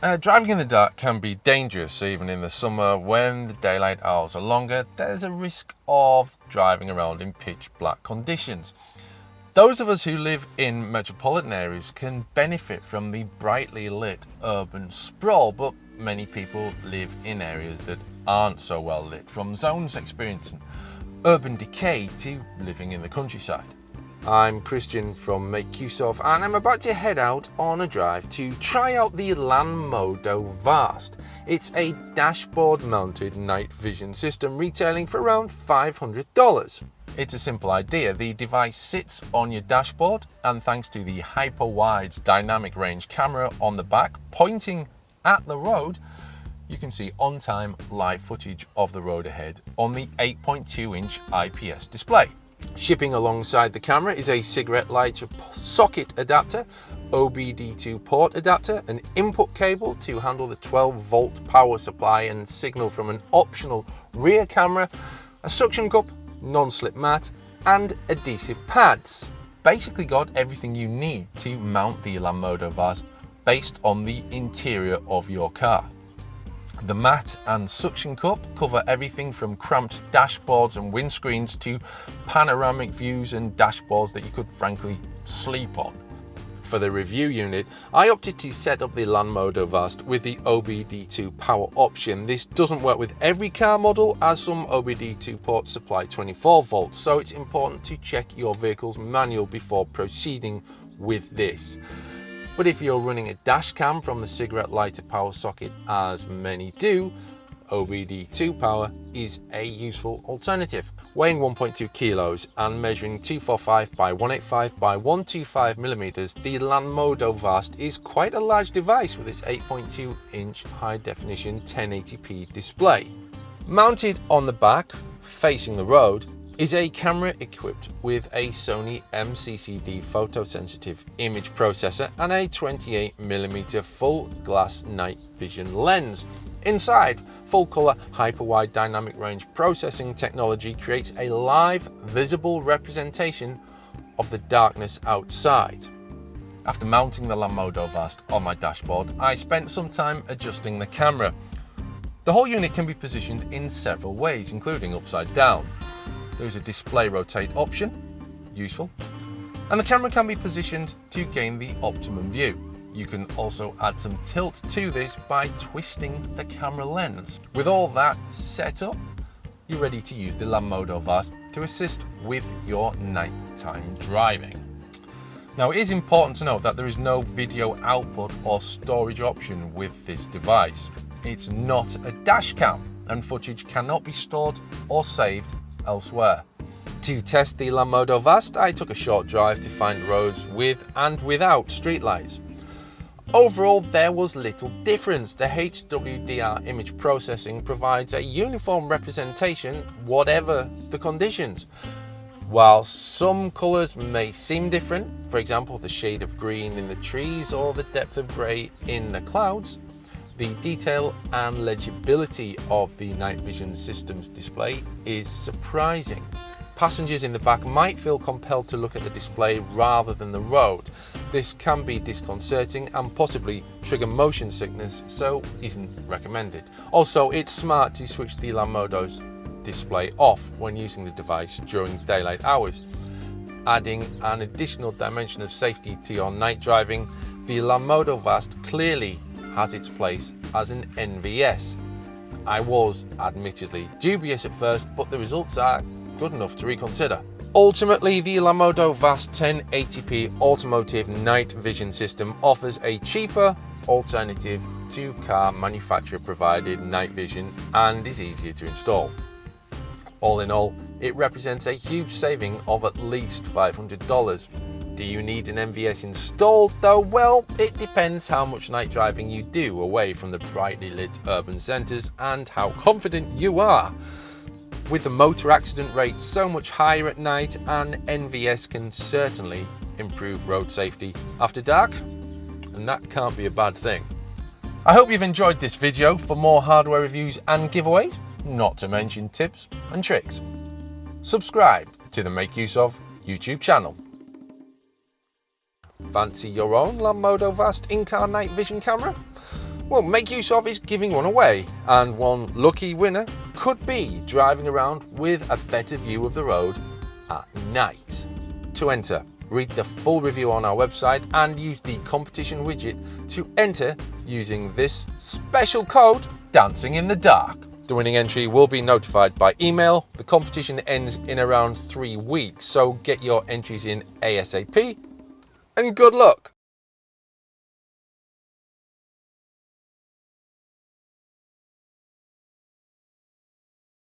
Driving in the dark can be dangerous. Even in the summer when the daylight hours are longer, there's a risk of driving around in pitch black conditions. Those of us who live in metropolitan areas can benefit from the brightly lit urban sprawl, but many people live in areas that aren't so well lit, from zones experiencing urban decay to living in the countryside. I'm Christian from Make Use Of, and I'm about to head out on a drive to try out the Lanmodo Vast. It's a dashboard mounted night vision system retailing for around $500. It's a simple idea. The device sits on your dashboard, and thanks to the hyper wide dynamic range camera on the back pointing at the road, you can see on-time live footage of the road ahead on the 8.2-inch IPS display. Shipping alongside the camera is a cigarette lighter socket adapter, OBD2 port adapter, an input cable to handle the 12-volt power supply and signal from an optional rear camera, a suction cup, non-slip mat, and adhesive pads. Basically got everything you need to mount the Lanmodo Vast based on the interior of your car. The mat and suction cup cover everything from cramped dashboards and windscreens to panoramic views and dashboards that you could frankly sleep on. For the review unit, I opted to set up the Lanmodo Vast with the OBD2 power option. This doesn't work with every car model, as some OBD2 ports supply 24 volts, so it's important to check your vehicle's manual before proceeding with this. But if you're running a dash cam from the cigarette lighter power socket, as many do, OBD2 power is a useful alternative. Weighing 1.2 kilos and measuring 245 by 185 by 125 millimeters, the Lanmodo Vast is quite a large device with its 8.2-inch high-definition 1080p display. Mounted on the back, facing the road, is a camera equipped with a Sony MCCD photosensitive image processor and a 28mm full glass night vision lens. Inside, full color hyper-wide dynamic range processing technology creates a live, visible representation of the darkness outside. After mounting the Lanmodo Vast on my dashboard, I spent some time adjusting the camera. The whole unit can be positioned in several ways, including upside down. There is a display rotate option, useful, and the camera can be positioned to gain the optimum view. You can also add some tilt to this by twisting the camera lens. With all that set up, you're ready to use the Lanmodo Vast to assist with your nighttime driving. Now, it is important to note that there is no video output or storage option with this device. It's not a dash cam, and footage cannot be stored or saved elsewhere. To test the Lanmodo Vast, I took a short drive to find roads with and without streetlights. Overall, there was little difference. The HWDR image processing provides a uniform representation, whatever the conditions. While some colours may seem different, for example the shade of green in the trees or the depth of grey in the clouds, the detail and legibility of the night vision system's display is surprising. Passengers in the back might feel compelled to look at the display rather than the road. This can be disconcerting and possibly trigger motion sickness, so isn't recommended. Also, it's smart to switch the Lanmodo's display off when using the device during daylight hours. Adding an additional dimension of safety to your night driving, the Lanmodo Vast clearly has its place as an NVS. I was admittedly dubious at first, but the results are good enough to reconsider. Ultimately, the Lanmodo Vast 1080p automotive night vision system offers a cheaper alternative to car manufacturer provided night vision and is easier to install. All in all, it represents a huge saving of at least $500. Do you need an NVS installed though? Well, it depends how much night driving you do away from the brightly lit urban centres and how confident you are. With the motor accident rate so much higher at night, an NVS can certainly improve road safety after dark, and that can't be a bad thing. I hope you've enjoyed this video. For more hardware reviews and giveaways, not to mention tips and tricks, subscribe to the Make Use Of YouTube channel. Fancy your own Lanmodo Vast in-car night vision camera? well, make use of is giving one away, and one lucky winner could be driving around with a better view of the road at night. To enter, read the full review on our website and use the competition widget to enter using this special code, Dancing in the Dark. The winning entry will be notified by email. The competition ends in around 3 weeks, so get your entries in ASAP, and good luck.